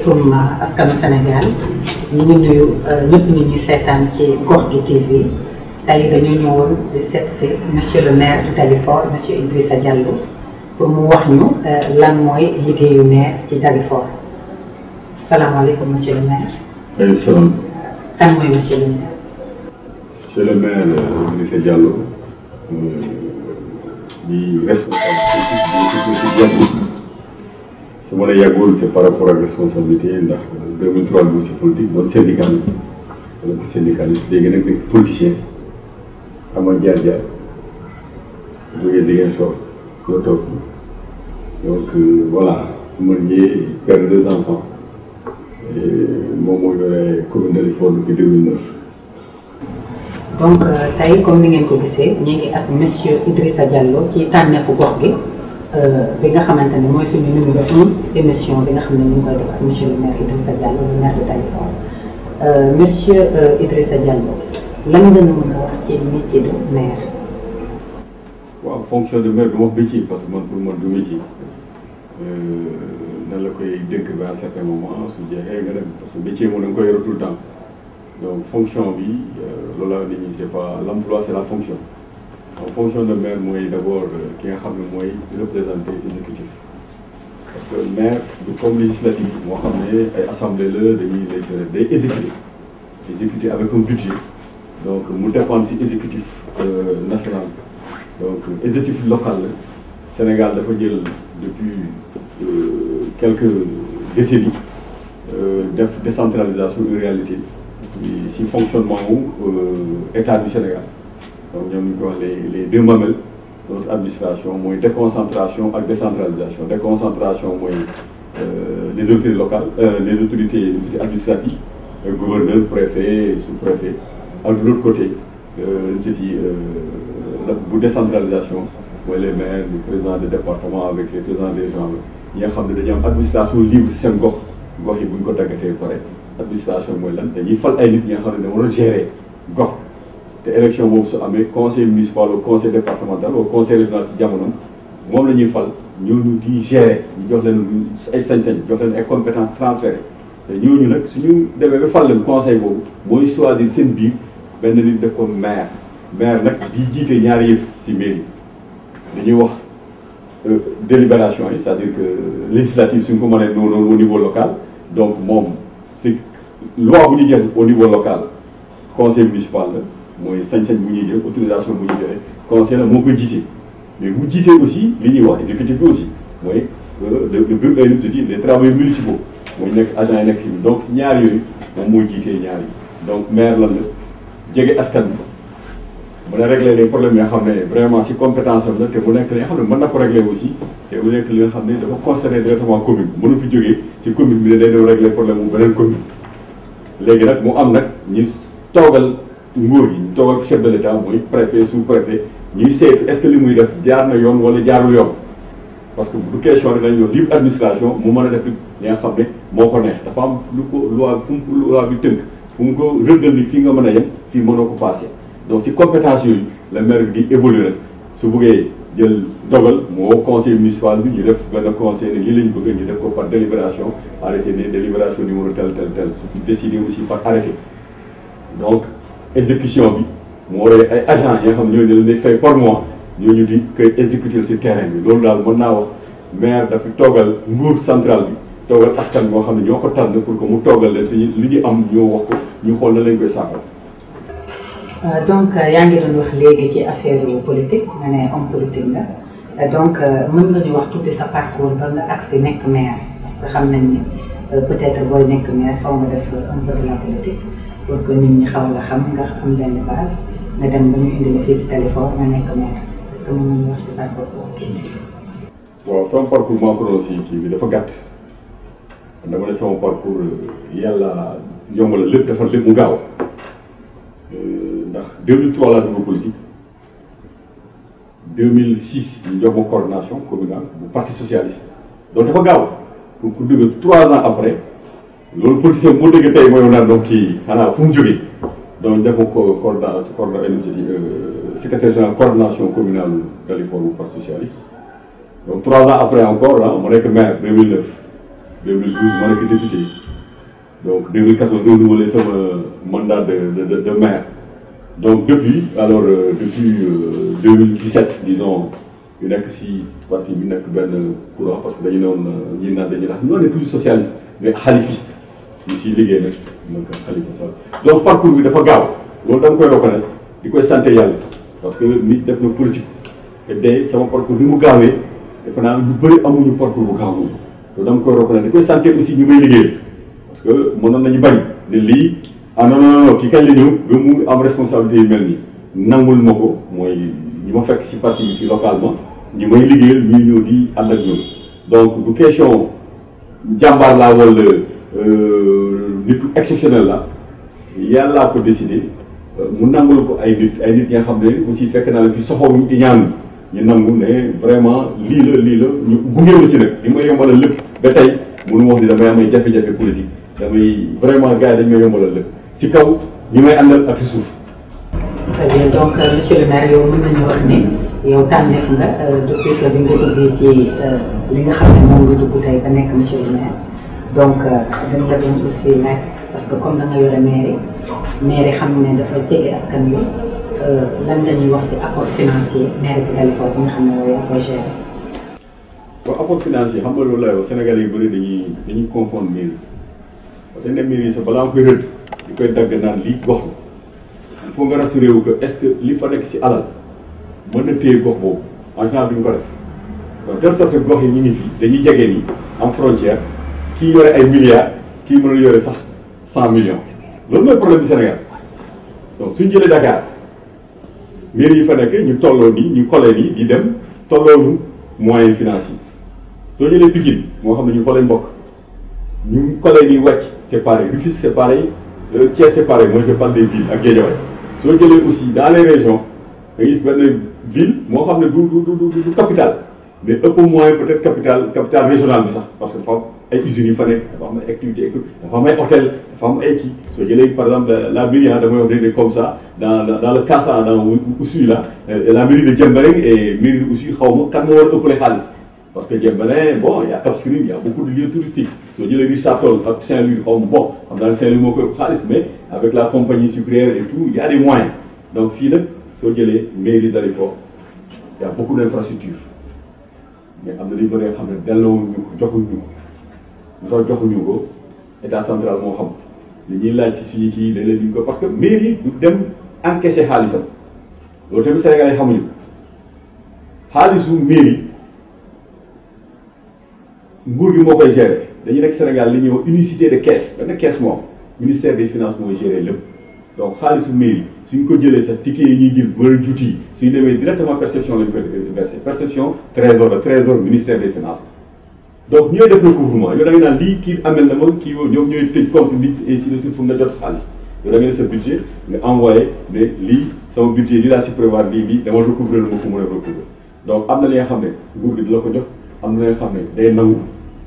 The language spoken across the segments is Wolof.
asalaamaaleykum askanu Sénégal ñu ngi nuyu ñëpp ñu ñuy seetaan ci Gox gi TV tey dañoo ñëwoon di seet si monsieur le maire de Dalifort monsieur Idrissa Diallo pour mu wax ñu lan mooy liggéeyu maire ci Dalifort salaamaaleykum monsieur le maire. maaleykum salaam. kan mooy monsieur le maire. monsieur le maire Idrissa Diallo di responsable politique su ma la yàggul c'est par rapport ak responsabilité ndax 2003 bi si politique doon syndicaliste wala ko syndicaliste léegi nag nekk politicien amoon jaar-jaar jógee Ziguinchor yoo toog donc voilà man ñii père de 2 enfants moom moo yore commune de Dalifort depuis 2009. donc tey comme ni ngeen ko gisee ñu ngi ak monsieur Idrissa Diallo ci tànneefu gox gi bi nga xamante ne mooy suñu numéro 1 émission bi nga xam ne ñu ngi koy def ak monsieur le maire Idrissa Diallo le maire de Dalifort monsieur Idrissa Diallo lan nga ñu mën a wax ci métier de maire. waaw fonction de maire du ma wax métier parce que man pour man du métier nan la koy dénk ba à un certain moment su jeexee nga dem parce que métier moom da nga koy yor tout le temps. donc fonction bi loolu la nit ñi c'est pas l'emploi c'est la fonction donc fonction de maire mooy d'abord ki nga xam ne mooy représenter exécutif parce que maire du comme législatif moo xam ne ay assemblée la dañuy légiférer day exécuter avec un budget donc mu dépendre ci exécutif national donc exécutif local la Sénégal dafa jël depuis quelques décennies def décentralisation une réalité si fonctionnement wu état du Sénégal donc ñoom ñu ko wax les deux mamelles de notre administration mooy déconcentration ak décentralisation déconcentration mooy les autorités locales les autorités administratives gouverneur préfet sous-préfet ak de l'autre côté bu décentralisation mooy les maires le président de département avec les présidents des régions ñi nga xam ne dañuy am administration libre ci seen gox yi bu ñu ko daggatee pare administration mooy lan dañuy fal ay nit ñi nga xam ne da war a gérer gox te élection boobu su amee conseil municipal au conseil départemental au conseil régional si jamono moom la ñuy fal ñooñu di gérer ñu jox leen ay sañ-sañ jox leen ay compétences transférées te ñooñu nag suñu demee ba fal leen conseil boobu mooy choisir seen biir benn nit def ko maire nag di jiite ñaari yëf si mairie dañuy wax délibération yi c'est-à-dire que législative suñ ko mënee noonu au niveau local donc moom c'est loi bu ñu jël au niveau local conseil municipal la mooy sañ-sañ bu ñuy jël autorisation bu ñuy joxe conseil la moo koy jiite mais bu jiitee aussi li ñuy wax exécutif bi aussi mooy les travailleurs municipaux mooy nekk agent yi nekk si donc si ñaar yooyu moom mooy jiitee ñaar yi donc maire lan la jege askan bi mën a régler les problèmes yi nga xam ne vraiment si compétence am la te bu nekk li nga xam ne mën na ko régler aussi te bu nekk li nga xam ne dafa concerner directement commune mënu fi jógee si commune bi ne day dem régler problème mu beneen commune léegi nag mu am nag ñu toogal nguur gi ñu toogal chef de l'État mooy préfet sous-préfet ñuy seet est-ce que li muy def jaar na yoon wala jaarul yoon parce que du question rek dañu libre administration mu mën a def li nga xam ne moo ko neex dafa am lu ko loi fu mu loi bi tënk fu mu ko rëddal ni fii nga mën a yem fii mënoo ko passé donc si compétence yooyu la maire bi di évoluer nag su bëggee jël dogal moo conseil municipal bi ñu def benn conseil ne lii lañ bëgg ñu def ko par délibération arrêté ne délibération numéro tel su décidé aussi par arrêté donc exécution bi moo waree ay agents yi nga xam ñooñu leen di fay par mois ñooñu di koy exécuter si terrain bi loolu daal mën naa wax maire dafa toogal nguur central bi toogal askan boo xam ne ñoo ko tànn pour que mu toogal leen suñu li ñu am ñoo wax ko ñu xool na lañ koy saafara. donc yaa ngi doon wax léegi ci affaire politique nga ne homme politique nga donc mën nga ñu wax tuuti sa parcours ba nga agsi nekk maire parce que xam nañ ni peut-être booy nekk maire faw nga def un peu de la politique pour que nit ñi xaw la xam nga am benn base nga dem ba ñu indi la fii si Dalifort nga nekk maire est-ce que mën nga ñu wax si parcours politique. waaw sama parcours maa ko doon si kii bi dafa gàtt dama ne sama parcours yàlla yombal lépp defar lépp mu gaaw. ndax 2003 laa dugg politique 2006 ñu jox ma coordination communale bu parti socialiste donc dafa gaaw pour dugg 3 ans après loolu politicien boo déggee tey mooy naan donc kii xanaa fu mu jógee donc def ma ko secrétaire général coordination communale Dalifort bu parti socialiste donc 3 ans après encore ah mu nekk maire 2009 2012 ma nekk député donc 2014 renouvelé sama mandat de maire donc depuis 2017 disons yu nekk si parti bi nekk benn courant parce que dañu ne woon ñi naan dañuy naan ñoo ne toujours socialiste mais xalifiste ñu siy liggéey nag donc Khalifa Sall donc parcours bi dafa gaaw loolu dama koy reconnaître di koy sant yàlla parce que nit def na politique te day sama parcours bi mu gaawee defe naa ñu bëri amuñu parcours bu gaaw moom loolu dama koy reconnaître di koy sant aussi ñu may liggéey parce que mënoon nañu bañ ne lii non non non kii kañ la ñëw ba mu am responsabilité yu mel nii nangul ma ko mooy ñi ma fekk si parti bi fii localement ñi may liggéeyal ñuy ñëw di ànd ak ñoom donc du question jàmbaar laa wala nitu exceptionnel la yàllaa ko décidé mu nangul ko ay nit nga xam ne aussi fekk naa la fi soxoruñ di ñaan ñu nangu ne vraiment lii la ñu gunge ma si nag li ma yombalal lépp ba tey mënu wax ni damay am ay jafe-jafe politique damay vraiment gars yi dañ may yombalal lépp si kaw ñi may àndal ak si suuf. très bien donc monsieur le maire yow mën nañu wax ni yow tànneef nga depuis que bi nga duggee ci li nga xam ne moom nga dugg tey ba nekk monsieur le maire donc dañ la doon aussi nekk parce que comme da nga yore mairie xam ne dafa jege askan wi lan dañuy wax si apport financier mairie bi Dalifort bi nga xam ne yow yaa koy gérer. waaw apport financier xam nga loolu la yow Sénégal yu bëri dañuy confondre mairie parce que ne mairie sax balaa nga koy rëdd di koy dagg naan lii gox la il faut nga rassuré wu que est-ce que li fa nekk si alal mën na téye gox boobu en général duñ ko def donc telle sorte que gox yi ñu ngi fi dañuy jege ni am frontière kii yore ay milliards kii mën a yore sax 100 millions loolu mooy problème du Sénégal donc suñ jëlee Dakar mairie yi fa nekk ñu tolloo nii ñu collé nii di dem tolloonu moyen financier soo jëlee Pikine moo xam ne ñu fa lañ bokk ñu collé nii wàcc c'est pareil Rufisque c'est pareil Thiès c'est pareil moi je parle des villes ak Guédiawaye soo jëlee aussi dans les régions nga gis benn ville moo xam ne du capital mais ëpp moyen peut-être capital régional bi sax parce que dafa am ay usines yu fa nekk dafa am ay activités dafa am ay hôtel dafa am ay kii soo jëlee par exemple la mairie damay wax ne comme ça dans le Kassa dans Oussouye là la mairie de Diembéring et mairie de Oussouye xaw ma kan moo war a ëppale xaalis parce que Diembéring bon y a Cap Skirring il y a beaucoup de lieux touristiques soo jëlee Richard Toll ak Saint-Louis xaw ma bon xam naa ne Saint-Louis moo ko ëpp xaalis mais avec la compagnie sucrière et tout il y a des moyens donc fii nag soo jëlee mairie Dalifort il y a beaucoup d'infrastructures mais am na li bëri xam ne delloowuñu ko joxuñu ko ndax joxuñu ko état central moo xam li ñuy laaj si suñu kii léeg-léeg duñ ko parce que mairie du dem encaisser xaalisam loolu tamit Sénégal yi xamuñu xaalisu mairie nguur gi moo koy gérer dañuy nekk Sénégal li ñuy wax unicité de caisse benn caisse moom ministère des finances mooy gérer lépp donc xaalisu mairie suñ ko jëlee sax ticket yi ñuy jël wala juuti yi suñu demee directement perception lañ koy versé perception trésor ministère des finances donc ñooy def recouvrement yow da ngay naan lii kii amel na ma kii ñoom ñooy tëj compte nit ainsi de suite fu nga jot sa xaalis yow da ngay def sa budget nga envoyé ne lii sama budget lii laa si prévoir lii dama recouvrer lu ma ko mën a recouvrer donc am na li nga xam ne nguur gi di la ko jox am na li nga xam ne day nangu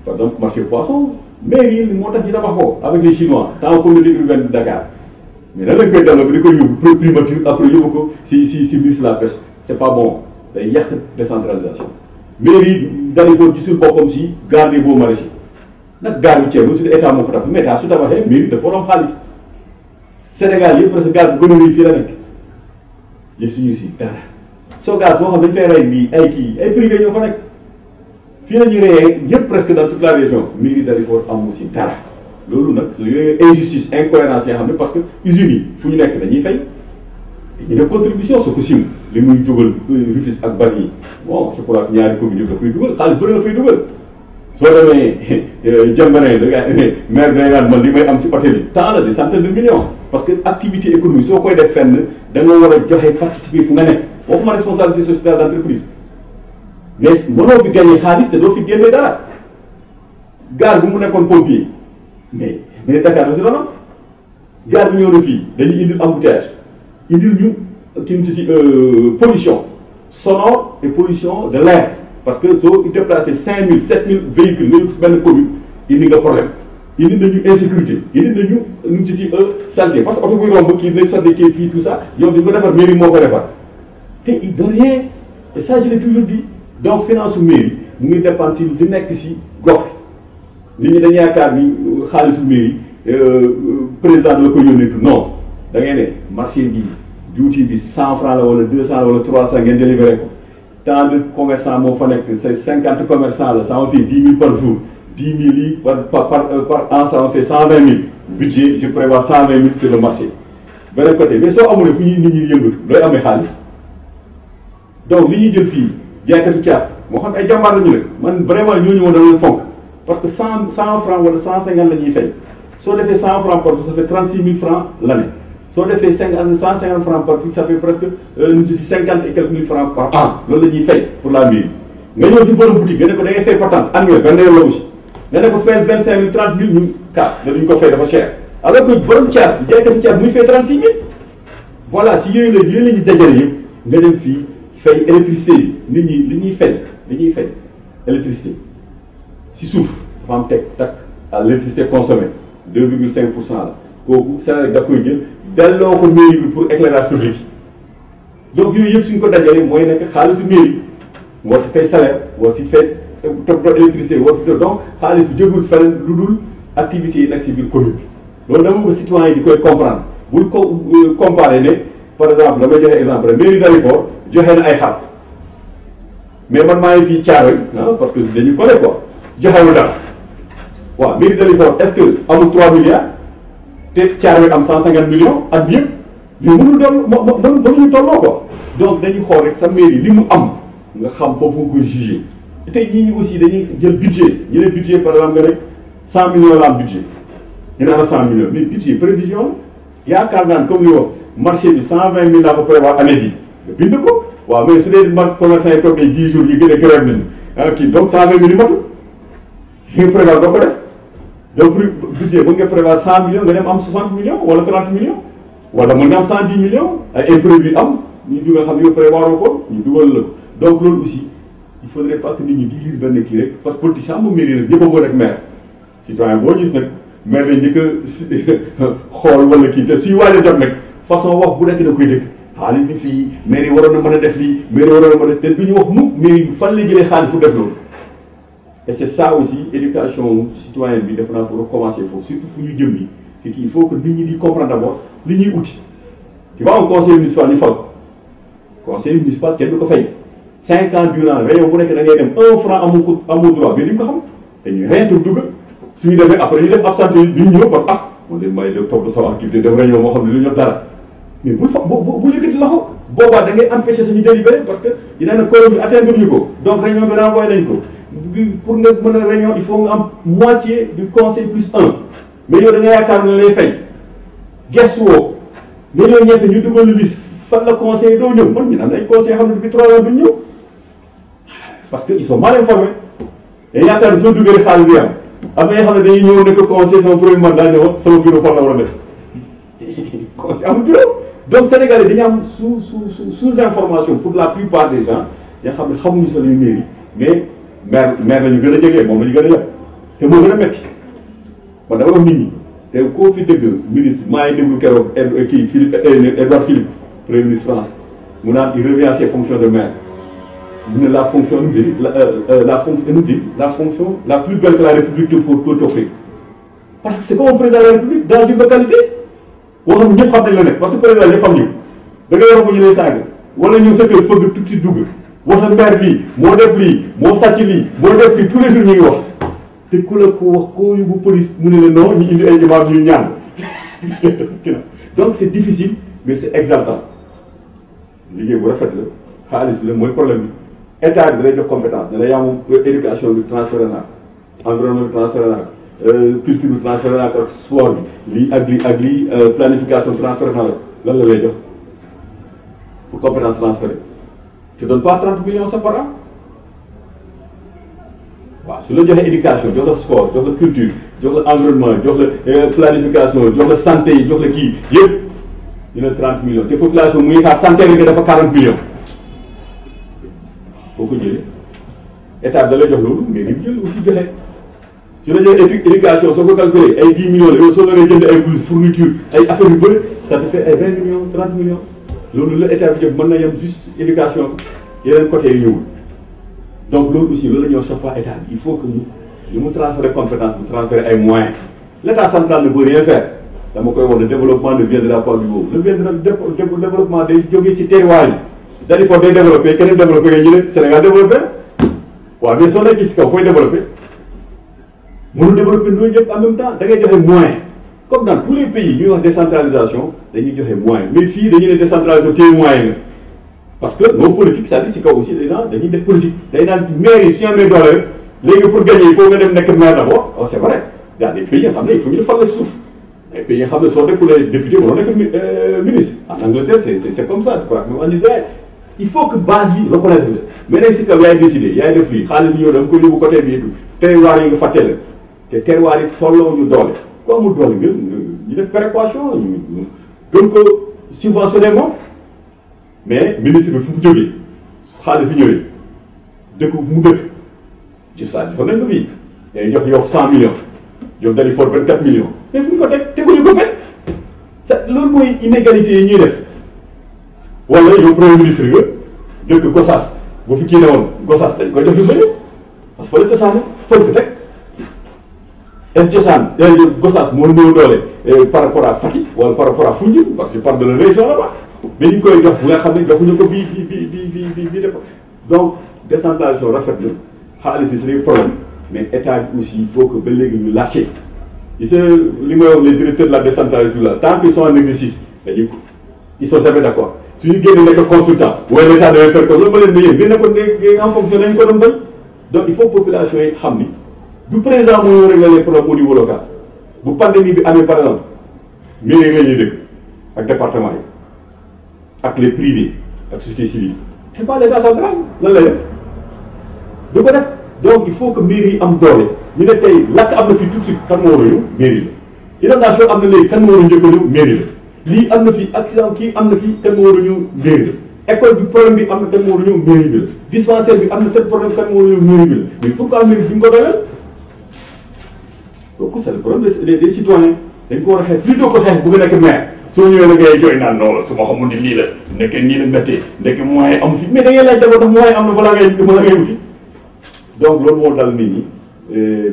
par exemple marché poisson mairie yi moo tax ñu tabax ko avec les chinois dans communauté urbaine de Dakar mais nan lañ koy delloo bi di koy yóbbu primature après yóbbu ko si ministre de la pêche c'est pas bon day yàq décentralisation mairie Dalifort gisul boppam si gare des Beaux-Maraîchers nag gare bu Thiel su dee état moo ko tax mais état su tabaxee mairie dafa war am xaalis Sénégal yëpp presque gare bu gën a rëy fii la nekk gisuñu si dara Sogas moo xam dañ fay rey bii ay kii ay privé ñoo fa nekk fii la ñuy reyee yëpp presque dans toute la région mairie Dalifort amu si dara loolu nag yooyu injustice incohérence yoo xam ne parce que usines yi fu ñu nekk dañuy fay ñu def contribution soo ko sim li muy dugal Rufisque ak Bargny bon je crois que ñaari communes yëpp da koy dugal xaalis bëri na fay dugal soo demee Diembéring da ngaa maire bi da ngaan man li may am si hôtel yi tant la des centaines de millions parce que activité économique soo koy def fenn da nga war a joxe participer fu nga nekk waxuma responsabilité sociétale d'entreprise mais mënoo fi gagné xaalis te doo fi génne dara gare bu mu nekkoon pompier mais Dakar aussi doon am gare bi ñëw na fii dañuy indil embouteillage indil ñu kii mu tudd pollution sonore et pollution de l'air parce que soo déplacé 5000 7000 véhicules nga yóbbu benn commune indi nga problème indi nañu insécurité indi nañu nu mu tudd santé parce que oto buy romb kii dinañ sotti kii fii tout ça yow dañu ko defar mairie moo ko defar te il de rien et ça je l'ai toujours dit donc finance su mairie mu ngi dépendre si li nekk si gox nit ñi dañu yaakaar ni xaalisu mairie président la ko yónnee non da ngay ne marché bi juuti bi 100 francs la wala 200 la wala 300 ngeen délibéré ko tant de commerçants moo fa nekk c'est 50 commerçants la ça en fait 10 000 par jour 10 000 yi par an ça en fait 120 000 budget je prévois 120 000 sur le marché beneen côté mais soo amulee fu ñuy nit ñi yëngatu looy amee xaalis donc li ñuy jël fii jaaykatu caaf moo xam ay jàmbaar la ñu ne man vraiment ñooñu woon da leen fonk parce que 100 francs wala 150 la ñuy fay soo defee 100 francs par jour ça fait 36 000 francs l'année soo defee 150 francs par jour ça fait presque 50 et quelques mille francs par an loolu la ñuy fay pour la mairie nga ñëw si borom boutique nga ne ko da ngay fay patente annuel benn yoon la aussi nga ne ko fay 25 000 30 000 ñu kaas dañu ko fay dafa cher alors que borom caaf jaaykatu caaf muy fay 36 000 voilà si yooyu la ñuy dajale yëpp nga dem fii fay électricité nit ñi li ñuy fay électricité si suuf dafa am taxe à l'électricité consommée 2,5% la kooku Sénégal da koy jël delloo ko mairie bi pour éclairage public donc yooyu yëpp suñ ko dajalee mooy nekk xaalisu mairie war si fay salaire war si fay toppatoo électricité war si donc xaalis bi jógul feneen lu dul activités yi nag si biir commune bi loolu dama bëgg citoyen yi di koy comprendre bul ko comparer ne par exemple damay joxe exemple rek mairie Dalifort joxe na ay xar mais man maa ngi fii Thiaroye parce que dañu collé quoi joxewul dara waaw mairie Dalifort est-ce que amul 3 milliards te Thiaroye am 150 millions at bi yëpp mais mënul doon mënuñu tolloo quoi donc dañuy xool rek sa mairie li mu am nga xam foofu nga koy jugé tey ñii aussi dañuy jël budget ñu ne budget par exemple nga ne 100 millions la am budget ñu ne la 100 millions mais budget prévision yaakaar naa ne comme li wax marché bi 120 000 laa ko prévoir année bi nga bind ko waaw mais su dee commerçant yi toog nañ 10 jours ñu gën a grève nañ kii donc 120 000 yu matul li nga prévoir doo ko def donc budget ba nga prévoir 100 millions nga dem am 60 millions wala 30 millions wala mën nga am 110 millions ay imprévus am ñu dugal xam ne yow prévoir ko ñu dugal la ko donc loolu aussi il faudrait pas que nit ñi di lire benn kii rek parce que politicien am mairie nag ñëpp a mën rek maire citoyen boo gis nag maire lañ njëkk a xool wala kii te suy waaj a jot nag façon wax bu nekk da koy dégg xaalis bi fii mairie waroon na mën a def lii mairie waroon na mën a def te du ñu wax mukk mairie bi fan la jëlee xaalis pour def loolu et c'est ça aussi éducation citoyenne bi def naa pour recommencer foofu surtout fu ñu jëm nii c'est qu'il faut que nit ñi di comprendre d'abord li ñuy uti tu vois un conseil municipal ñu fal conseil municipal kenn du ko fay 5 ans durant réunion bu nekk da ngay dem 1 franc amul droit mais duñ ko xam te ñu réintu dugg suñu defee après ñu def absenté duñ ñëw parce que man de may de toog sama activité def réunion moo xam ne lu ñu dara mais bul fa bu yëkkati loxo boobaa da ngay empêcher suñu délibéré parce que dina ne quorum bi atteindre ñu ko donc réunion bi renvoyé nañ ko pour nga mën a réunion il faut nga am moitié du conseil plus 1 mais yow da nga yaakaar ne lay fay gestu woo mais ñoo ñeefe ñu dugal lu liste fan la conseil doo ñëw man ñu am ay conseil xam ne depuis 3 ans duñ ñëw parce que ils sont mal informés et yaakaar ne soo dugalee xaalis bi am na ñoo xam ne dañuy ñëw nekk conseil sama premier mandat ñëwoon sama bureau fan la war a def conseil amul bureau donc Sénégal yi dañu am sous information pour la plupart des gens yoo xam ne xamuñu sa luy mairie mais maire la ñu gën a jege moom la ñu gën a yàq te moo gën a métti man dama wax nit ñi te koo fi dëgg ministre maa ngi déglu keroog kii Edouard Philippe premier ministre France mu naan il revient à ses fonctions de maire mu ne la fonction la fonction la plus belle que la République peut offrir parce que c'est comme un président de la République dans une localité boo xam ne ñëpp xam nañ la nekk parce que président ñëpp xam ñu da ngay wax ko ñu lay saaga wala ñëw sa kër fëgg tout ci dugg wax na maire lii moo def lii moo sàcc lii moo def lii tous les jours ñu ngi wax te ku la ko wax koo yóbbu police mu ne la non ñu indi ay imam ñu ñaan donc c'est difficile mais c'est exaltant liggéey bu rafet la xaalis bi la mooy problème bi état bi da lay jox compétence ne la yaa moom éducation bi transféré naa environnement bi transféré naa culture bi transféré naa ak sport bi lii ak lii planification transféré naa la lan la lay jox pour compétence transférée tu donnes pas 30 millions ça par an waaw su la joxee éducation jox la sport jox la culture jox la environnement jox la planification jox la santé yi jox la kii yëpp ñu ne 30 millions te population mu ngi xaar santé rek dafa 40 millions boo ko jëlee état da lay jox loolu mais ni mu jël aussi joxe su la joxee éducation soo ko calculé ay 10 millions la yow soo doonee jënd ay blouse fourniture ay affaires yu bëri ça te fait ay 20 millions 30 millions loolu la état bi jël mën na yem juste éducation yeneen côté yi ñëwul donc loolu aussi loolu la ñuy wax chaque fois état bi il faut que ñu li mu transférer compétence mu transférer ay moyens l'état central ne peut rien faire dama koy wax le développement ne viendra pas du haut le développement day jógee ci terroir yi dañu foog day développé keneen développé nga ñu ne Sénégal développé waaw mais soo nekkee ci kaw fooy développé mënul développé loolu yëpp en même temps da ngay joxe moyen comme dans tous les pays ñuy wax décentralisation dañuy joxe moyen mais fii dañuy ne décentralisation téye moyen nga parce que nos politiques c'est-à-dire ci kaw aussi les gens dañuy def politique day naan maire yi su ñu amee doole rek léegi pour gagner il faut nga dem nekk maire d'abord oh c'est vrai y a des pays yoo xam ne il faut ñu fal la suuf ay pays yoo xam ne soo nekkulee député mënoo nekk ministre en Angleterre c'est comme ça je crois même en Israël il faut que base bi reconnaître la mais nag si kaw yaay décidé yaay def lii xaalis bi ñëw da nga ko yóbbu côté bi terroir yi nga fàtte la te terroir yi tolloo ñu doole ku amul doole nga ñu def péréquation ñu gën ko subventionné moom mais ministre bi fu mu jógee xaalis bi ñëwee dëkk mu dëkk ci saa ji fa nañ ko fii day jox yow 100 millions jox dali for 24 millions mais fu ñu ko teg teguñu ko fekk sa loolu mooy inégalité yi ñuy def wala yow premier ministre nga dëkk Gossas bu fi kii ne woon Gossas dañ koy def lu bëri parce que fa la cosaan fa ko teg est cosaan Gossas moo néew doole par rapport à Fatick wala par rapport à Foundiougne parce que par de la région là-bas mais ñu koy jox bu nga xam ne joxuñu ko bii def donc décentralisation rafet na xaalis bi c'est des problèmes mais état bi aussi il faut que ba léegi ñu lâché gis nga li may wax les directeurs de la décentralisation là tant qu'ils sont en exercice dañuy ils sont jamais d'accord suñu génnee nekk consultant wala l'état devait faire ko loolu ma leen ne yéen ngeen ne ko ne en fonction nañ ko doon bañ donc il faut population yi xam ni du président moo ñu régler les problèmes au niveau local bu pandémie bi amee par exemple mairie la ñuy dëkk ak département yi ak les privés ak société civile c'est pas l'état central lan lay def du ko def donc il faut que mairie yi am doole ñu ne tey lakk am na fi tout de suite kan moo war a ñëw mairie la inondation am na léegi kan moo war a njëkk a ñëw mairie la lii am na fi accident kii am na fi kan moo war a ñëw mairie la école bi problème bi am na kan moo war a ñëw mairie bi la dispensaire bi am na tel problème kan moo war a ñëw mairie bi la mais pourquoi mairie bi ñu ko dooleel donc c'est le problème des citoyens dañ ko war a xeex plutôt que xeex bu nga nekk maire soo ñëwee la ngay jooy naan non su ma xamul ni lii la nekk nii la méttee nekk moyen amu fi mais da ngay laaj d'abord ndax moyen am na balaa ngay wuti donc loolu moo dal nit ñi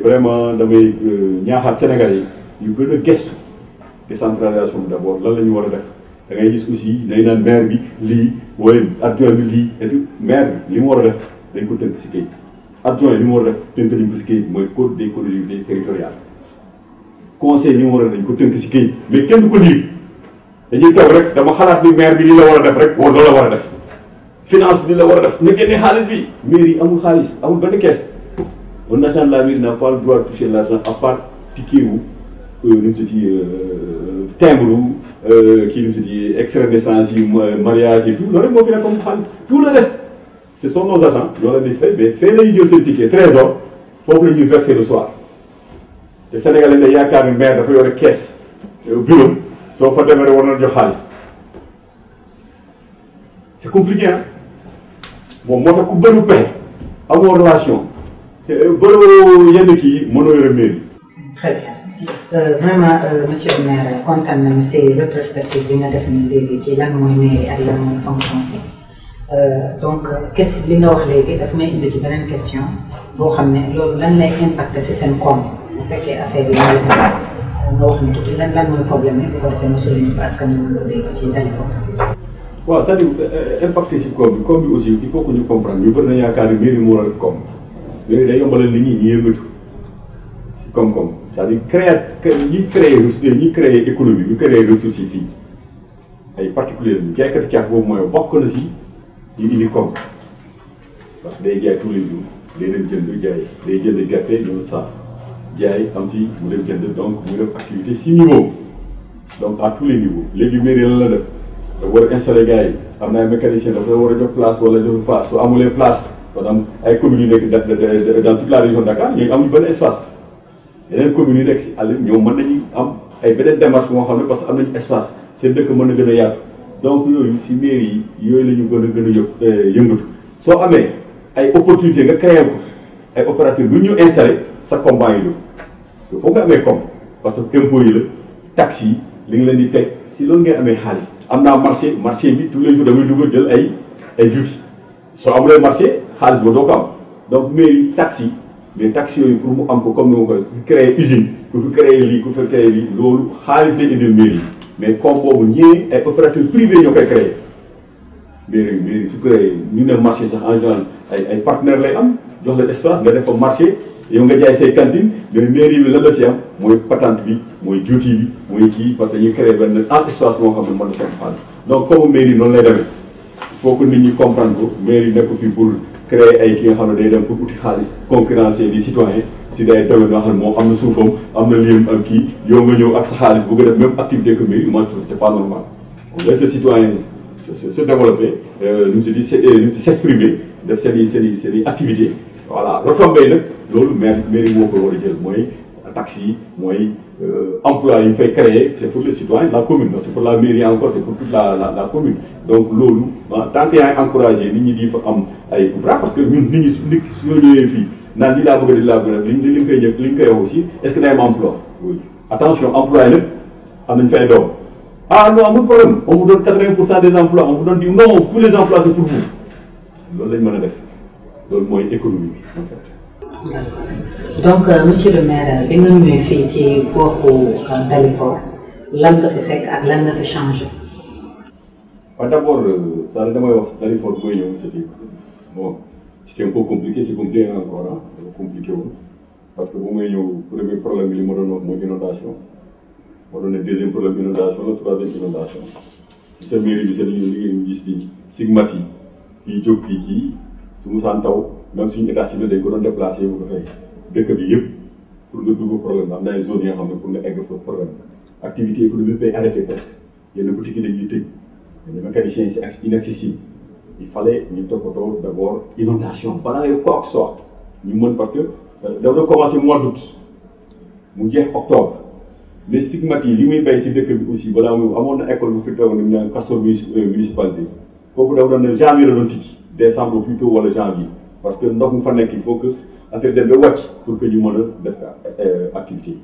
vraiment damay ñaaxaat Sénégal yi yu gën a gestu décentralisation bi d'abord lan la ñu war a def da ngay gis aussi day naan maire bi lii wala adjoint bi lii et tout maire bi li mu war a def dañ ko tënk si kayit adjoint li mu war a def tënk nañ ko si kayit mooy code des collectivités territoriales conseil li mu war a def dañ ko tënk si kayit mais kenn du ko lire dañuy toog rek dama xalaat ni maire bi li la war a def rek wala loolu la war a def finance bi la war a def nga génne xaalis bi mairie yi amul xaalis amul benn caisse un agent de la mairie n'a pas le droit de toucher l'argent à part ticket wu nu mu tudd timbre kii nu mu tudd extrait de naissance yi mariage et tout loolu rek moo fi nekk comme xaalis tout le reste ce sont nos agents loolu la ñuy fay mais fee la ñuy jël seen ticket trésor foofu la ñuy verser le soir te Sénégalais ne yaakaar ni maire dafa yore caisse bureau soo fa demee rek war na jox xaalis c'est compliqué hein bon moo tax ku bëri pexe amoo relation te bëri yenn kii mënoo yore mairie. très bien vraiment monsieur le maire kontaan nañu si rétrospective bi nga def nii léegi ci lan mooy mairie ak lan mooy fonction bi donc question li nga wax léegi daf may indi ci beneen question boo xam ne loolu lan lay impacter si seen koom bu fekkee affaire yi nga wax ni tuuti lan mooy problème bi bu ko defee nga souligner ko askan wi nga dégg ci téléphone. waaw c'est-à-dire impacté si koom bi aussi il faut que ñu comprendre ñu bëri na yaakaar ni mairie moo war a koom mairie day yombalal nit ñi ñu yëngatu si koom-koom c'est-à-dire ñi créer économie ñu créer ressources yi fii ay particuliers ñu jaaykati caaf boobu mooy bokk na si ñu indi koom parce que day jaay tous les jours day dem jënd jaay day jënd gerte ñëw saaf jaay am ci mu dem jënd donc mu def activité si niveau donc à tous les niveaux léegi mairie lan la def da war a installer gars yi am na ay mécaniciens dafa war a jox place wala jox place su amulee place maanaam ay communes yu nekk dans toute la région de Dakar ñooy amuñu benn espace yeneen communes yu nekk si àll ñoom mën nañu am ay beneen démarche moo xam ne parce que am nañu espace seen dëkk mën na gën a yaatu donc yooyu si mairie yi yooyu la ñu gën a yëngatu soo amee ay opportunité nga créé ko ay opérateurs bu ñu installé sa combat yi il faut nga amee comme parce que impôts yi la taxes yi li nga leen di teg si loolu ngay amee xaalis am naa marché bi tous les jours damay dugg jël ay juuti soo amulee marché xaalis ba doo ko am donc mairie taxes yi mais taxes yooyu pour mu am ko comme ni ma koy créer usine ku fi créer lii ku fi créer lii loolu xaalis lay indil mairie mais comme boobu ñii ay opérateurs privés ñoo koy créer mairie su créer ñu ne marché sax en général ay partenaires lay am jox la espace nga def ko marché yow nga jaay say cantine mais mairie bi lan la si am mooy patente bi mooy juuti bi mooy kii parce que ñu créé benn espace moo xam ne mën na seen xaalis donc comme mairie noonu lay demee il faut que nit ñi comprendre ko mairie nekk fi pour créer ay ki nga xam ne day dem pour uti xaalis concurrencer les citoyens si day domaine yoo xam ne moom am na suufam am na liem ak kii yow nga ñëw ak sa xaalis bëgg a def même activité que mairie moi je trouve c'est pas normal on laisse le citoyen se développer nu mu se dit s'exprimer def seen i activité voilà retombées nag loolu mairie moo ko war a jël mooy taxes yi mooy emploi yi ñu fay créer c'est pour les citoyens de la commune c'est pour la mairie encore c'est pour toute la commune donc loolu tant que yaa ngi encouragé nit ñi di fa am ay ouvrage parce que ñun nit ñi su ñëwee fii naan li laa bëgg a di laa bëgg a li nga koy jël li nga koy wax aussi est-ce que day am emploi oui attention emploi yi nag am nañu fay doom ah non amul problème on vous donne 80% des emplois on vous donne non tous les emplois c'est pour vous loolu lañ mën a def loolu mooy économie bi en fait. donc monsieur le maire bi nga ñëwee fii ci goxu Dalifort lan nga fi fekk ak lan nga fi changé. waaw d'abord ça damay wax Dalifort booy ñëw c'était bon c'était un peu compliqué c'est compliqué encore ah dafa compliqué woon parce que bu may ñëw premier problème bi li ma doon wax mooy inondation moo doon ne deuxième problème inondation la troisième inondation sa mairie bi seen liggéey ñu gis ni stigmate yi jóg kii su mu saan taw même suñu état civil dañ ko doon déplacé bu ko fay dëkk bi yëpp pour nga dugg problème am na ay zones yoo xam ne pour nga egg foofu problème activité économique bay arrêté presque yenn boutiques yi dañuy tëj les mécaniciens c'est inaccessible il fallait ñu toppatoo d'abord inondation balaa ngay quoi que soit ñu mën parce que da doon commencé mois d'août mu jeex octobre mais stigmate yi li muy bay si dëkk bi aussi balaa muy amoon na école bu fi toog ni ñu naan Castor municipalité foofu dafa doon ne janvier la doon tijji décembre plutôt wala janvier parce que ndox mu fa nekk il faut que affaire dem ba wàcc pour que ñu mën a def activité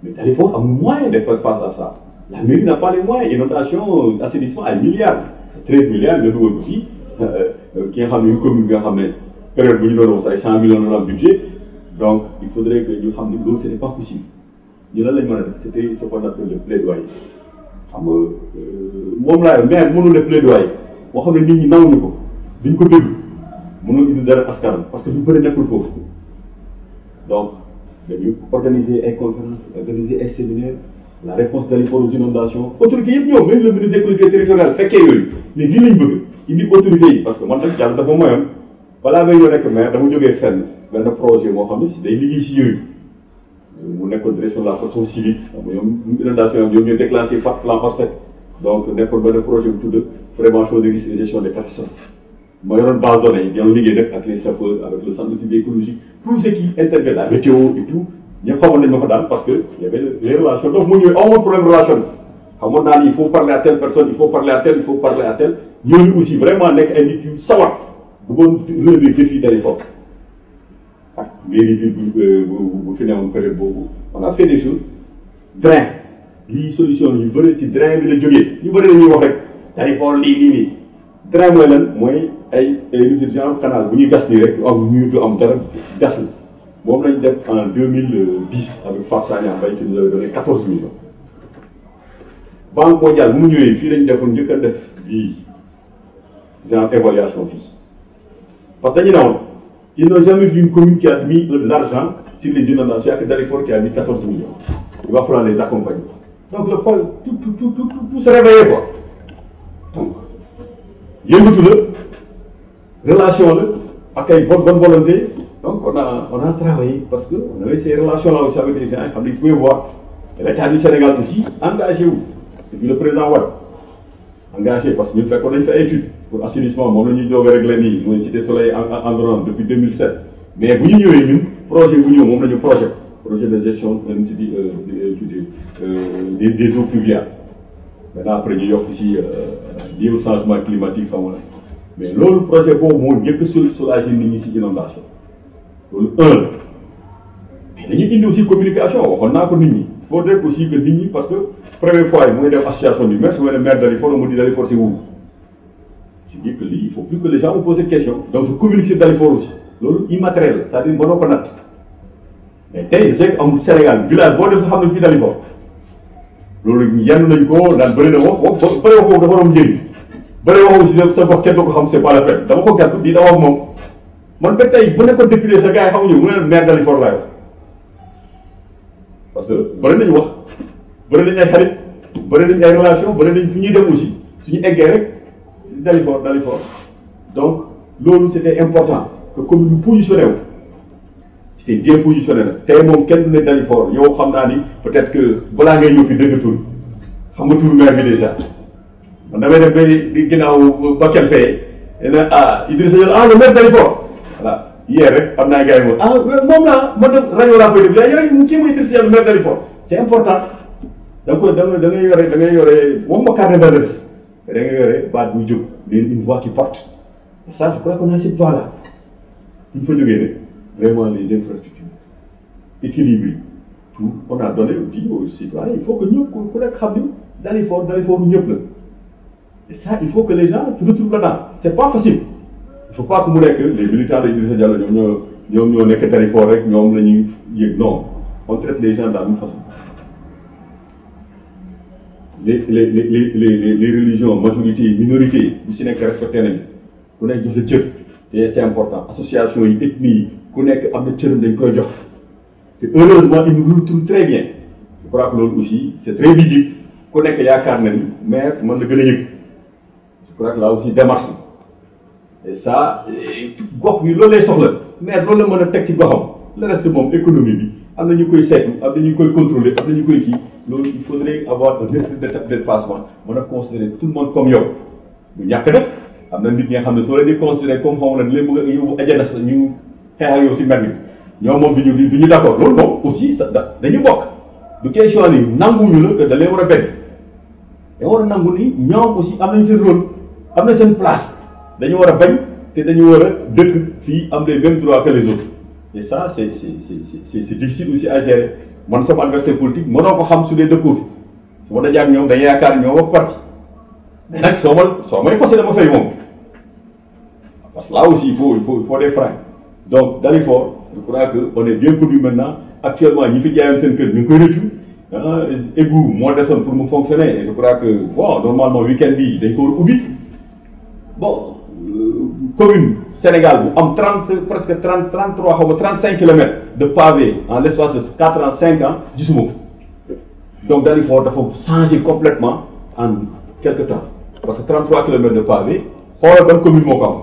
mais Dalifort amul moyen de faire face à ça la mairie n'a pas les moyens inondation assainissement ay milliards 13 milliards nga dugal ko fii ki nga xam ne commune bi nga xam ne période bu ñu doon wax ay 100 millions de budget donc il faudrait que ñu xam ne loolu c'était pas possible ñu lan lañ mën a def c'était ce qu'on appelle le plaidoyer xam nga moom laa maire mënul def plaidoyer boo xam ne nit ñi nanguñu ko duñ ko déglu mënul indi dara askan parce que lu bëri nekkul foofu donc dañu organiser ay conférences organiser ay séminaires la réponse Dalifort aux inondations autorités yëpp ñëw même le ministre des collectivités territoriales fekkee yooyu mais lii lañ bëgg indi autorités yi parce que man nag yàlla dafa moyoon balaa ngay ñëw nekk maire dama jógee fenn benn projet moo xam ne si day liggéey si yooyu mu nekkoon direction de la protection civile ñoom inondation ñoom ñooy déclenché plan Orsec donc nekkoon benn projet bu tudd prévention des risques et gestion des catastrophes ma yoroon base données yi ñoo liggéey nag ak les sapeurs avec le centre civil écologique tout ce qui intervient la météo et tout ñëpp xamoon nañ ma fa daal parce que y avait les relations donc mu ñëwee amoon problème relation xamoon naa ni il faut parler à telle personne il faut parler à tel il faut parler à tel ñooñu aussi vraiment nekk ay nit yu sawar bëggoon relever défi Dalifort ak mairie ville bu fi newoon période boobu on a fait des choses drain lii solution yu bëri si drain bi la jógee ñu bëri dañuy wax rek Dalifort lii drain mooy lan mooy ay genre canal bu ñuy gas nii rek du am mur du am dara gas la moom lañ def en 2010 avec Pape Sagna Mbaye qui nous avait donné 14 millions. Banque mondiale bu mu ñëwee fii lañ defoon njëkk a def bii genre évaluation fii parce que dañu ne woon ils n'ont jamais vu une commune qui a mis de l'argent sur les inondations ak Dalifort qui a mis 14 millions. Il va falloir les accompagner. Donc le pôle tout se réveiller quoi. Donc yëngatu la relation la ak ay bonne volonté. Donc on a travaillé parce que on avait ces relations-là aussi avec les gens xam ne vous pouvez voir l'État du Sénégal aussi engagé wu depuis le président Wade engagé parce que ñu fekkoon nañu fa étude pour assainissement moom la ñuy doog a réglé nii mooy Cité Soleil environnement depuis 2007 mais bu ñu ñëwee ñun projet bu ñëw moom la ñu projet de gestion des eaux pluviales maintenant après ñu yokk si lié au changement climatique xam nga mais loolu projet boobu moo njëkk a soulager nit ñi si inondation loolu mais dañuy indi aussi communication waxoon naa ko nit ñi il faudrait aussi que nit ñi parce que première fois yi mu ngi def association du maire su ma nee maire Dalifort mu di Dalifort c'est où je dis que lii il faut plus que les gens me posent cette question donc je communique sur Dalifort aussi loolu immatériel c'est-à-dire mënoo ko natt mais tey je sais que amul Sénégal village boo dem sa xam ne fii Dalifort loolu yenn nañ ko daan bëri na wax bëri wax dafa doon njëriñ bëri wax aussi sa gox kenn du ko xam c'est pas la peine dama ko gàttu di da wax moom man ba tey bu nekkoon député sa gars yi xamuñu mu ne maire Dalifort laay wax parce que bëri nañu wax bëri nañ ay xarit bëri nañ ay relation bëri nañ fu ñuy dem aussi suñu eggee rek Dalifort donc loolu c'était important que commune bi positionné wu c'était bien positionné na tey moom kenn du ne Dalifort yow xam naa ni peut-être que balaa ngay ñëw fi dëgg tur xam nga tur maire bi déjà man damay def ba di ginnaaw Bakel fee ne Idrissa Diallo le maire Dalifort voilà hier rek am naa gars yi moom laa man de rajo laa koy def yooyu kii mooy Idrissa Diallo maire Dalifort c'est important da ngay yore moom ma carte d'adresse da ngay yore baat buy jóg une voix qui porte et ça je crois qu'on a cette voix là ñu fa jógee rek vraiment les infrastructures équilibrées tout on a donné aussi aux citoyens il faut que ñëpp ku nekk xam ni Dalifort ñëpp la et ça il faut que les gens se retrouvent là-dedans c'est pas facile il faut pas que mu nekk les militants de Idrissa Diallo ñoom ñoo nekk Dalifort rek ñoom la ñuy yëg non on traite les gens de la même façon les religions majorité minorité bu si nekk respecté nañu ku nekk jox la cër et c'est important association yi ethnie yi ku nekk am na cëram dañ koy jox te heureusement ils nous retrouvent très bien je crois que loolu aussi c'est très visible ku nekk yaakaar na ni maire mën la gën a yëg je crois que là aussi démarche et ça gox bi loolu lay soxla maire loolu la mën a teg ci goxam le reste moom économie bi am na ñu koy seetlu am na ñu koy contrôler am na ñu koy kii loolu il faudrait avoir un esprit de dépassement mën a considérer tout le monde comme yow du ñàkk nag am na nit ñi nga xam ne soo leen di considérer comme xaw ma ne leen bëgg a yóbbu ajana ñu xeex ak yow si mbir mi ñoom moom du ñu d'accord loolu moom aussi sa dañu bokk du question ni nanguwuñu la que da leen war a benn da war a nangu ni ñoom aussi am nañ seen rôle am na seen place dañu war a bañ te dañu war a dëkk fii am les mêmes droits que les autres et ça c'est difficile aussi à gérer man sama adversaire politique mënoo ko xam su dee dëkkoo fi su ma dajee ak ñoom dañuy yaakaar ñoo bokk parti mais nag soo may passé dama fay moom parce que là aussi il faut des freins donc Dalifort je crois que on est bien connu maintenant actuellement ñi fi jaayoon seen kër ñu ngi koy rëccu égout moo desoon pour mu fonctionner et je crois que bon normalement week-end bi dañ ko war a ubbi bon commune Sénégal bu am presque 33 xaw ma 35 kilomètres de pavé en l'espace de 4 ans 5 ans gisuma ko donc Dalifort dafa changer complètement en quelque temps parce que 33 kilomètres de pavé xoolal ban commune moo ko am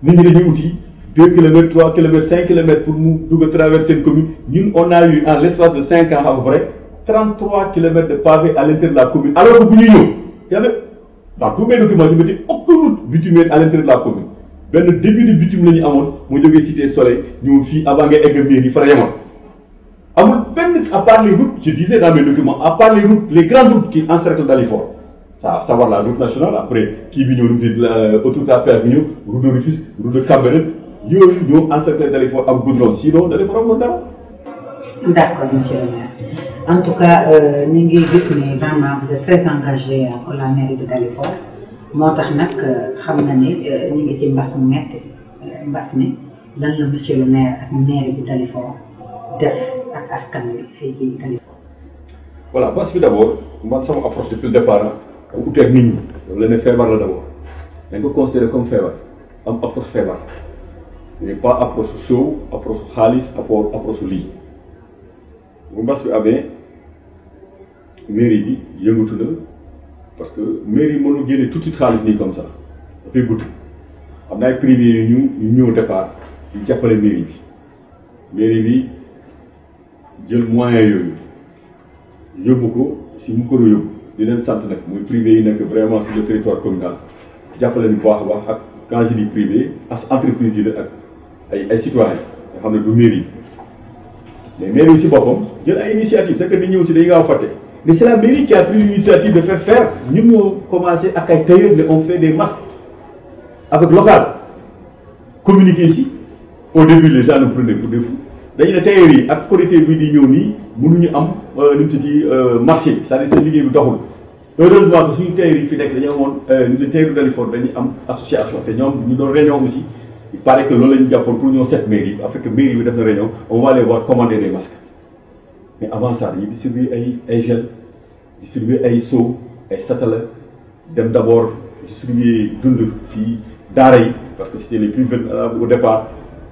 nit ñi dañuy uti 2 kilomètres 3 kilomètres 5 kilomètres pour mu dugg a traverser une commune ñun on a eu en l'espace de 5 ans à peu près 33 kilomètres de pavé à l'intérieur de la commune alors que bu ñuy ñëw y avait dans tous mes documents je me dis aucune route bitumée à l'intérieur de la commune benn début de bitume la ñu amoon mu jógee cité soleil ñëw fii avant nga egg mairie fa la yemoon amul benn à part les routes je disais dans mes documents à part les routes les grandes routes qui encerclent Dalifort ça savoir la route nationale après kii bi ñëw nu autoroute à péage bi ñëw route de Rufisque route de Cambérène yooyu ñoo encerclé Dalifort am goudron sinon Dalifort amul dara. D'accord monsieur le maire en tout cas ñu ngi gis ni vraiment vous êtes très engagé pour la mairie de Dalifort moo tax nag xam na ni ñu ngi ci mbas mu metti mbas mi lan la monsieur le maire ak mairie bu Dalifort def ak askan wi fii ci Dalifort. voilà mbas bi d'abord man sama approche depuis le départ ute ak nit ñi loolu la ne feebar la d'abord dañ ko considéré comme feebar am approche feebar mais pas approche show approche xaalis approche lii bu mbas bi amee mairie bi yëngatu na parce que mairie mënul génne tout de suite xaalis nii comme ça dafay gudd am na ay privé yu ñëw départ yu jàppale mairie bi jël moyens yooyu yóbbu ko si mu ko yóbbu di leen sant nag muy privé yi nekk vraiment sur le territoire communal jàppale ñu baax a baax ak quand je dis privé as entreprise yi la ak ay citoyens nga xam ne du mairie mais mairie yi si boppam jël ay initiative c'est que nit ñi aussi dañu gaaw a fàtte mais c'est la mairie qui a pris l'initiative de faire ñun ñoo commencé ak ay tailleurs mais on fait des masques avec local communiquer ici au début les gens nous prenaient pour des fous dañu ne tailleurs yi ak Korité bi di ñëw nii mënuñu am nu mu tudd marché c'est-à-dire seen liggéey bi doxul heureusement que suñu tailleurs yi fi nekk dañu amoon ñu tailleurs Dalifort dañuy am association te ñoom ñu doon réunion aussi il paraît que loolu la ñu jàppoon pour ñoo set mairie bi avec mairie bi def na réunion on va aller voir commander des masques mais avant ça dañuy distribuer ay gel distribuer ay seau ay satala dem d' abord distribuer dund si daara yi parce que c'était les plus au départ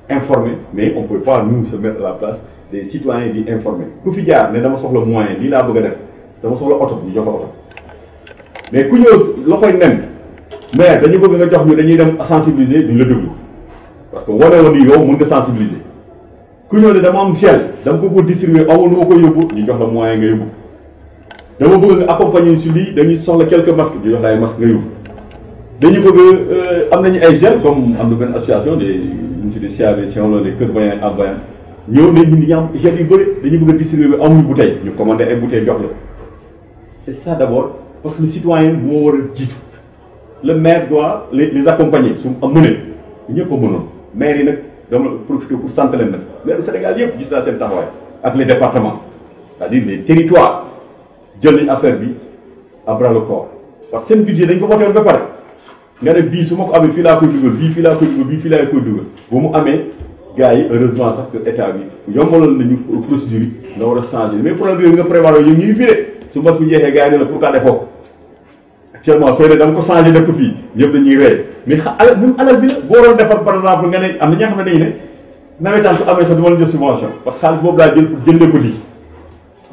informés mais on peut pas nous se mettre à la place des citoyens di informer ku fi jaar ne dama soxla moyen lii laa bëgg a def dama soxla oto ñu jox la oto mais ku ñëw loxoy nen mais dañu bëgg nga jox ñu dañuy dem sensibiliser duñ la déglu parce que wane woon ni yow mën nga sensibiliser ku ñëw ne dama am gel dama ko distribuer amul nu ma ko yóbbu ñu jox la moyen nga yóbbu dama bëgg nga accompagner si lii dañuy soxla quelques masques ñu jox la ay masques nga yóbbu dañu bëgg am nañu ay gel comme am na benn association des ñu tuddee CAV si on les kër voyant en voyant ñëw ne ñu am gel yu bëri dañu bëgg a distribuer amuñu bouteille ñu commandé ay bouteilles jox la c'est ça d'abord parce que le citoyen moo war a jiitu le maire doit les accompagner su am mënee ñëpp a mënoon maire yi nag dama profité pour sant leen nag maire du Sénégal yëpp gis naa seen taxawaay ak les départements c'est-à-dire les territoires jël nañ affaire bi à bras le corps parce que seen budget dañ ko voté woon ba pare nga ne bii su ma ko amee fii laa koy dugal bii fii laa koy dugal bii fii laa koy dugal bu mu amee gars yi heureusement sax que état bi yombaloon nañu procédure yi nga war a changer mais problème yooyu nga prévoir yooyu ñuy fii de su mbas bu jeexee gars yi ne la pourquoi defoo ko actuellement sooy ne dama ko changé def ko fii ñëpp dañuy rey mais alal même alal bi la boo doon defar par exemple nga ne am na ñoo xam ne dañu ne nawetaan su amee sax du ma la jox subvention parce que xaalis boobu laa jël pour jëndee ko lii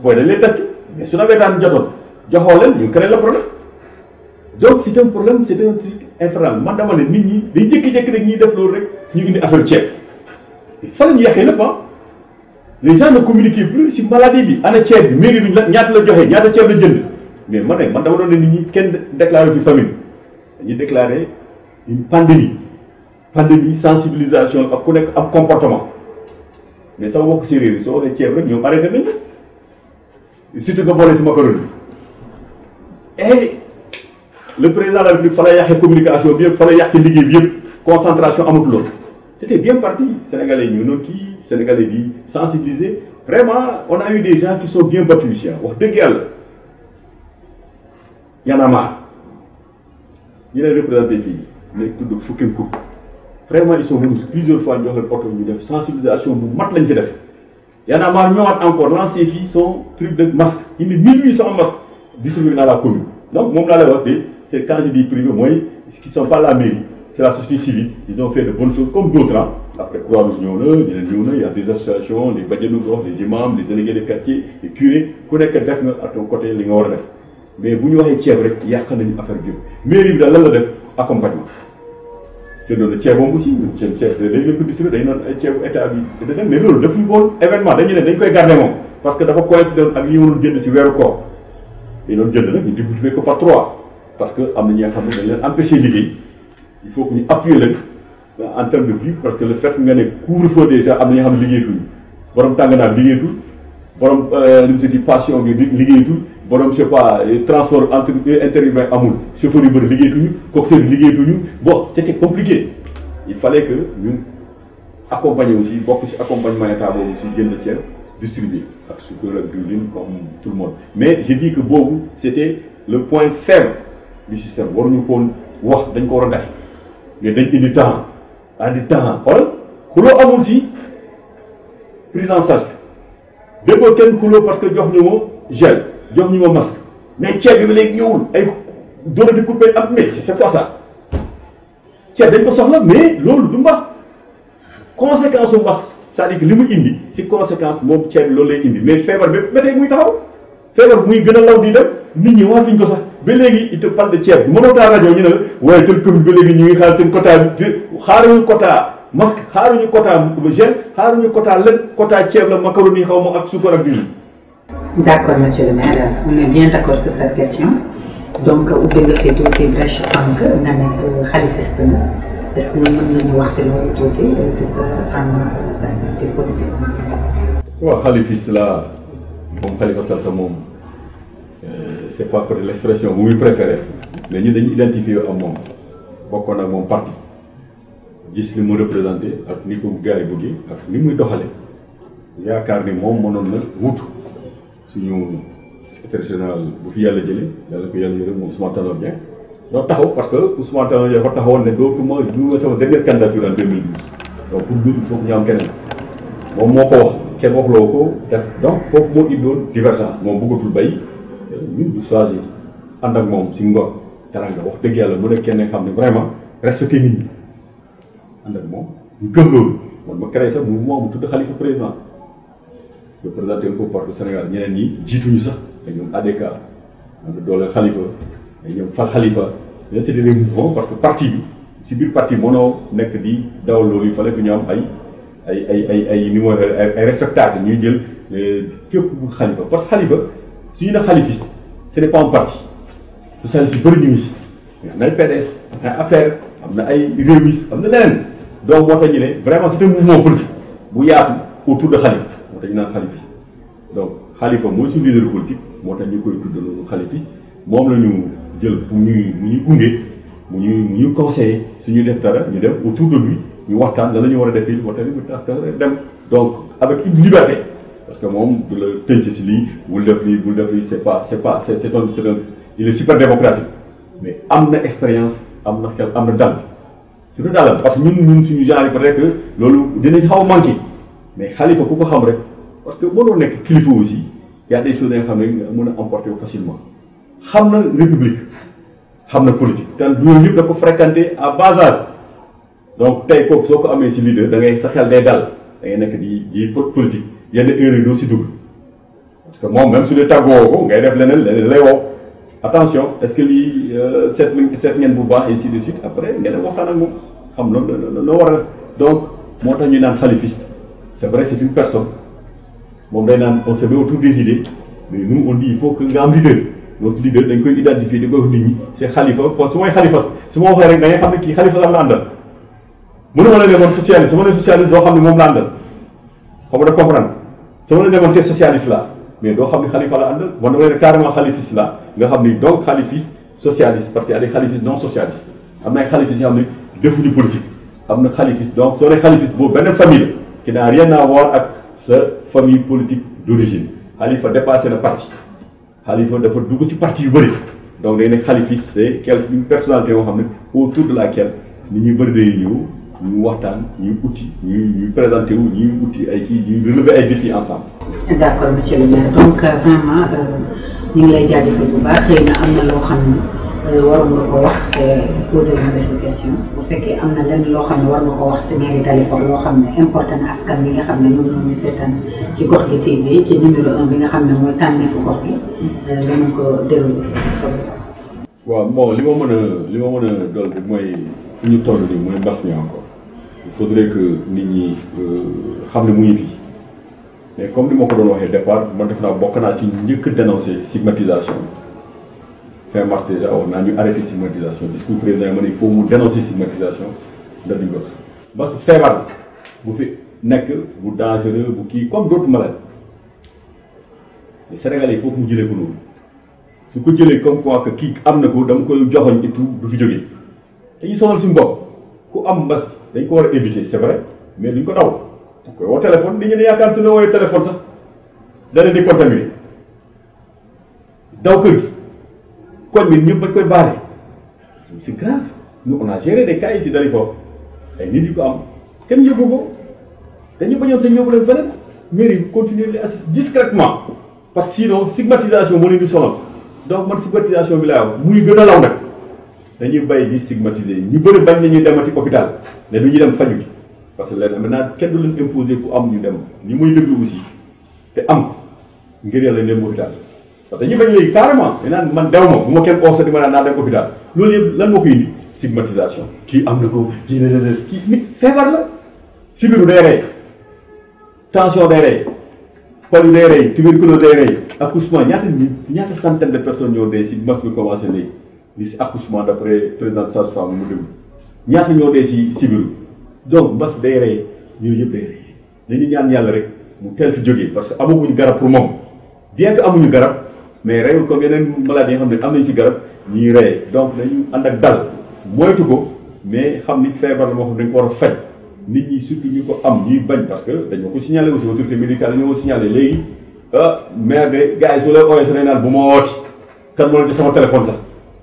booy dañ lay tàcc mais su nawetaan jotoon joxoo leen ñu créé le problème donc c'est un problème c'est un truc infernal man dama ne nit ñi dañ jékki-jékki rek ñuy def loolu rek ñu indi affaire ceeb fa la ñu yàqee lépp ah les gens ne communiquent plus si maladie bi ana ceeb bi mairie bi ñaata la joxe ñaata ceeb la jënd mais man dama doon ne nit ñi kenn déclaré fi famine dañuy déclaré une pandémie sensibilisation ak ku nekk ab comportement mais sama mbokk séeréer yi soo waxee ceeb rek ñoom arrêté nañu surtout nga boole si macaroni et le président de la République fa la yàqee communication bi yëpp fa la yàqee liggéey bi yëpp concentration amatul loolu c'était bien parti sénégalais yi ñu noonu kii sénégalais bi sensibiliser vraiment on a eu des gens qui sont bien battus ici wax dëgg yàlla Y en a marre ñu leen représenté fii nekk tudd Foukenkoog vraiment ils sont venus plusieurs fois ñu jox leen oto ñu def sensibilisation bu mat lañ ci def Y en a marre ñëwaat encore lancé fii son truc de masque indi 1800 masques distribués dans la commune donc moom laa lay wax de c'est quand je dis privé mooy qui sont pas la mairie c'est la société civile ils ont fait de bonnes choses comme d'autres hein. Après Croix-Rouge ñëw na ñeneen ñëw na y a des associations les bajenu gox les imams les délégués de quartier les curés ku nekk def nga à ton côté li nga war a def mais bu ñu waxee ceeb rek yàq nañu affaire bi mairie bi daal lan la def accompagnement te doon na ceebam aussi ceeb dañ leen ko distribué dañu naan ay ceebu état bi da dem mais loolu defuñu ko événement dañu ne dañ koy garder moom parce que dafa coïncider ak li ñu waroon jënd si weeru koor yi doon jënd nag ñu multiplier ko par 3 parce que am na ñi nga xam ne dañ leen empêcher liggéey il faut que ñu appuyer leen en termes de vie parce que le fait nga ne couvre-feu déjà am na ñoo xam ne liggéeyatuñu borom tànganaar liggéeyatul borom li mu se dit passion bi liggéeyatul borom je sais pas transport interurbain amul chauffeur yu bëri liggéeyatuñu coxeur yi liggéeyatuñu bon c'était compliqué il fallait que ñu accompagner aussi bokk ci accompagnement état boobu ci jënd ceeb distribuer ak suukar ak diwlin comme tout le monde mais je dis que boobu c'était le point faible du système waruñu ko wax dañ ko war a def mais dañ indi temps xoolal xuloo amul ci prise en charge déggoo kenn xuloo parce que jox ñu ma gel jox ñu ma masque mais ceeb bi léegi ñëwul ay dóor di coupé ak mais c'est quoi ça ceeb dañ ko soxla mais loolu du mbas conséquence su mbas c'est-à-dire que li mu indi ci conséquence moom ceeb bi loolu lay indi mais feebar bi ba tey muy taxaw feebar muy gën a law di dem nit ñi waatuñ ko sax ba léegi il te parle de ceeb bi mënoo taa rajo ñu ne la waaye tel commune ba léegi ñu ngi xaar seen quota bi xaaruñu quota masque xaaruñu quota gel xaaruñu quota lait quota ceeb la macaroni xaw ma ak suukar ak diwlin. D'accord monsieur le maire on est bien d'accord sur cette question donc ubbi nga fi tuuti brèche sànq nga ne xalifiste nga est-ce que mën nañu wax si loolu tuuti si sa perspective politique. waaw xalifiste la moom Khalifa Sall sa moom c'est pas peut-être l'expression bu muy préféré mais ñu dañu identifié am moom bokkoon ak moom parti gis li mu représenté ak ni ko gars yi bëggee ak ni muy doxale yaakaar ni moom mënoon na wutu suñu secrétaire général bu fi yàlla jëlee yàlla ko yàlla yërëm moom Ousmane Tanor Dieng ñoo taxaw parce que Ousmane Tanor Dieng dafa taxawoon ne dootuma ñu sama dernière candidature en 2012 donc pour ñun il faut que ñu am keneen moom moo ko wax kenn waxloo ko def donc foofu moo indoon divergence moom bëggatul bay ñun ñu choisir ànd ak moom si ngor teranga wax dëgg yàlla mu ne kenn xam ne vraiment respecté nit ñi ànd ak moom ñu gëm loolu man ma créé sax mouvement bu tudd Khalifa président yo présenté ko partout Sénégal ñeneen ñi jiituñu sax ay ñoom ADK am na doole Khalifa ay ñoom fal Khalifa mais c'était des mouvements parce que parti bi si biir parti mënoo nekk di dawal loolu il fallait que ñu am ay numéro ay respectable ñuy jël képp bu Khalifa parce que Khalifa suñu ne khalifiste ce n'est pas un parti socialiste yi bëri ñu ngi si am na ay PDS am na ay affaire am na ay réewistes am na leneen donc moo tax ñu ne vraiment c'est un mouvement politique bu yaatu autour de Khalifa moo tax ñu naan khalifiste donc Khalifa mooy suñu leader politique moo tax ñu koy tudd loolu khalifiste moom la ñu jël pour ñuy gunge mu ñuy conseiller suñu def dara ñu dem autour de lui ñu waxtaan lan la ñu war a def fii moo tax ñu tax dem donc avec une liberté parce que moom du la tënc si lii bul def lii c'est un il est super démocratique mais am na expérience am na xel am na dal surtout daal parce que ñun suñu genre yi peut-être que loolu dinañ xaw a manqué mais Khalifa ku ko xam rek parce que mënoo nekk kilifa aussi y a des choses yoo xam ne nga mën a emporter facilement xam na république xam na politique te loolu yëpp da ko fréquenté à bas âge donc tey kooku soo ko amee si leader da ngay sa xel day dal da ngay nekk di politique yenn heures yi doo si dugg parce que moom même su dee tàggoo ko ngay def leneen lay woo attention est-ce que lii seet ngeen bu baax ainsi de suite après ngeen waxtaan ak moom xam na war a def donc moo tax ñu naan khalifiste c'est vrai c'est une personne moom day naan on se met autour des idées mais nous on dit il faut que nga am leader notre leader dañ koy identifier di ko wax nit ñi c'est Khalifa kon su may Khalifa su ma waxee rek da ngay xam ne kii Khalifa la àndal mënuma la demoon socialiste su ma nee socialiste doo xam ne moom la àndal xam nga da comprendre su ma la demoon te socialiste la mais doo xam ne Khalifa la àndal man dama ne carrément khalifiste la nga xam ni donc khalifiste socialiste parce que y a des khalifistes non socialistes am na ay khalifistes yoo xam ne defuñu politique am na khalifiste donc soo nee khalifiste boobu beneen famille qui n'a rien à voir ak sa famille politique d'origine Khalifa dépassé na parti Khalifa dafa dugg ci parti yu bëri donc day nekk khalifiste c'est une personnalité yoo xam ne autour de laquelle nit ñuy bëri day ñëw ñu waxtaan ñuy uti ñuy présenté wu ñuy uti ay kii ñuy relever ay défis ensemble. d'accord monsieur le maire donc vraiment ñu ngi lay jaajëfal bu baax xëy na am na loo xam ne waroon nga ko wax te posé naa la sa question bu fekkee am na lenn loo xam ne war nga ko wax si mairie Dalifort loo xam ne important na askan bi nga xam ne ñoom ñoo ngi seetaan ci Gox gi TV ci numéro 1 bi nga xam ne mooy tànneefu gox gi nga mën ko déroulé solo. waaw bon li ma mën a dool bi mooy fu ñu toll nii mooy mbas mi encore il faudrait que nit ñi xam ne mu ngi fi mais comme ni ma ko doon waxee départ man def naa bokk naa si njëkk dénoncer stigmatisation fin mars déjà war naa ñu arrêté stigmatisation discours président ma ne il faut mu dénoncer stigmatisation ndax duñ ko parce que feebar bu fi nekk bu dangereux bu kii comme d'autres maladies les Sénégalais il faut que mu jëlee ko noonu su ko jëlee comme quoi que kii am na ko dama koy joxoñ et tout du fi jógee dañuy sonal suñu bopp ku am mbas dañ ko war a éviter c'est vrai mais duñ ko daw da koy woo téléphone nit ñi ne yaakaar su ne woowee téléphone sax da leen di contaminé daw kër gi koñ bi ñëpp bañ koy baare c'est grave nous on a géré des cas ici Dalifort ay nit yu ko am kenn yóbbu ko dañu bañoon sañ yóbbu leen feneen mairie continuer les assister discrètement parce que sinon stigmatisation moo leen di sonal donc man stigmatisation bi laa wax muy gën a law nag dañuy bàyyi di stigmatiser ñu bëri bañ nañuy demati hôpital ne du ñu dem faju bi parce que léegi maintenant kenn du leen imposer ku am ñu dem ñi muy déglu aussi te am ngir yàlla dem hôpital parce que dañuy bañ léegi carrément dinaan man dew ma bu ma kenn oosa di ma naan naa dem hôpital loolu yëpp lan moo koy indi stigmatisation kii am na ko kii la kii nit feebar la sibiru day rey tension day rey palu day rey tuberculose day rey accouchement ñaata centaine de personnes ñoo dee si mas bi commencé léegi di si accouchement d'après président sage-femme mu dem ñaata ñoo dee si sibiru donc mbas day rey ñooñu yëpp day rey dañu ñaan yàlla rek mu teel fi jógee parce que amaguñu garab pour moom bien que amuñu garab mais reyul comme yeneen maladies yi nga xam ne am nañ si garab ñuy reyee donc dañu ànd ak dal moytu ko mais xam ni feebar la moo xam dañ ko war a faj nit ñi surtout ñu ko am ñuy bañ parce que dañoo ko signalé aussi autorité médicale dañoo ko signalé léegi maire de gars yi su lay ooyee sa naan bu ma wooti kan moo la jox sama téléphone sax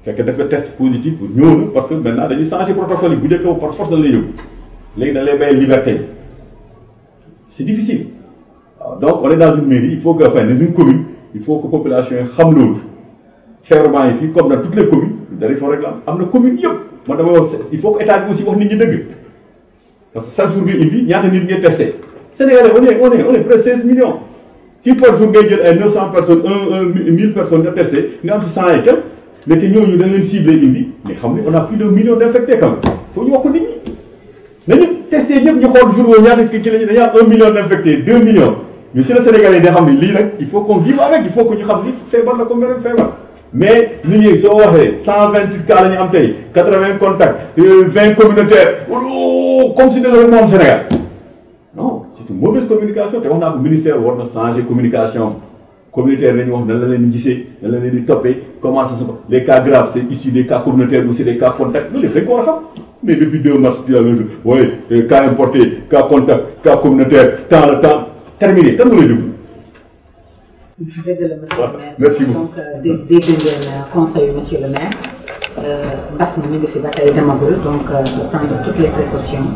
fekk def nga test positif ñëw na parce que maintenant dañuy changer protocole yi bu njëkk par force dañ lay yóbbu léegi dañ lay bàyyi liberté c'est difficile waaw donc on est dans une mairie il faut que enfin dans une commune il faut que population yi xam loolu feebarement yi fii comme dans toutes les communes dañuy fa rek am na commune yëpp man damay wax il faut que état bi aussi wax nit ñi dëgg parce que chaque jour ngay indi ñaata nit ngay testé Sénégalais on est près de 16 millions si par jour ngay jël ay 900 personnes 1000 personnes nga testé nga am ci 100 et quelques mais te ñooñu dañ leen ciblé indi mais xam ne on a plus de 1 million d'infectés quand même faut ñu wax ko nit ñi nañu testé ñëpp ñu xool jour boobu ñaata ci lañu dañu am 1 million d'infectés 2 millions mais si le Sénégalais da xam ne lii nag il faut qu'on vive avec il faut que ñu xam ni feebar la comme beneen feebar mais nit ñi soo waxee 128 cas la ñu am tey 80 contacts 20 communautaires comme si dañoo moom Sénégal non c'est une mauvaise communication te wax naa ko ministère war na changer communication communautaire nañu wax nan la leen di gisee nan la leen di toppee comment ça se passe les cas graves c'est issu des cas communautaires ou c'est des cas contacts loolu dañ ko war a xam mais depuis 2 mars tu as le oui cas importé cas contact cas communautaire temps le temps terminé kan nga lay déglu. dëgg la monsieur le maire. Merci beaucoup. Donc dégg ngeen conseil monsieur le maire mbas mi ngi fi ba tey demagul donc prendre toutes les précautions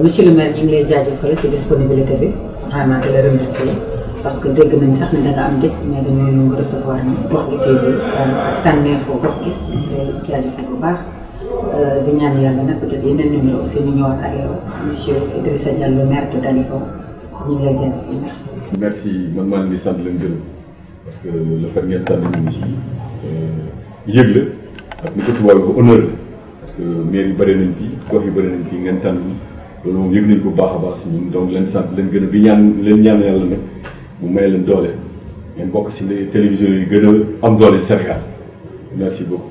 monsieur le maire ñu ngi lay jaajëfal ci disponibilité bi vraiment di la remercier parce que dégg nañ sax ne da nga am dëkk mais dañoo ñëw recevoir ni gox bi TV ak tànneefu gox bi ñu ngi lay jaajëfal bu baax di ñaan yàlla nag peut-être yeneen numéro aussi ñu ñëwaat ak yow monsieur Idrissa Diallo maire de Dalifort ñu ngi lay gën merci. merci man maa ngi sant leen gërëm parce que le fait ngeen tànn ñu aussi yëg la ak ni ko tubaab yi ko honneur la parce que maire yi bëri nañ fii gox yi bëri nañ fii ngeen tànn loolu moom yëg nañ ko baax a baax si ñun donc leen sant leen gën a di ñaan yàlla nag mu may leen doole ngeen bokk si les télévisions yi gën a am doole Sénégal merci beaucoup.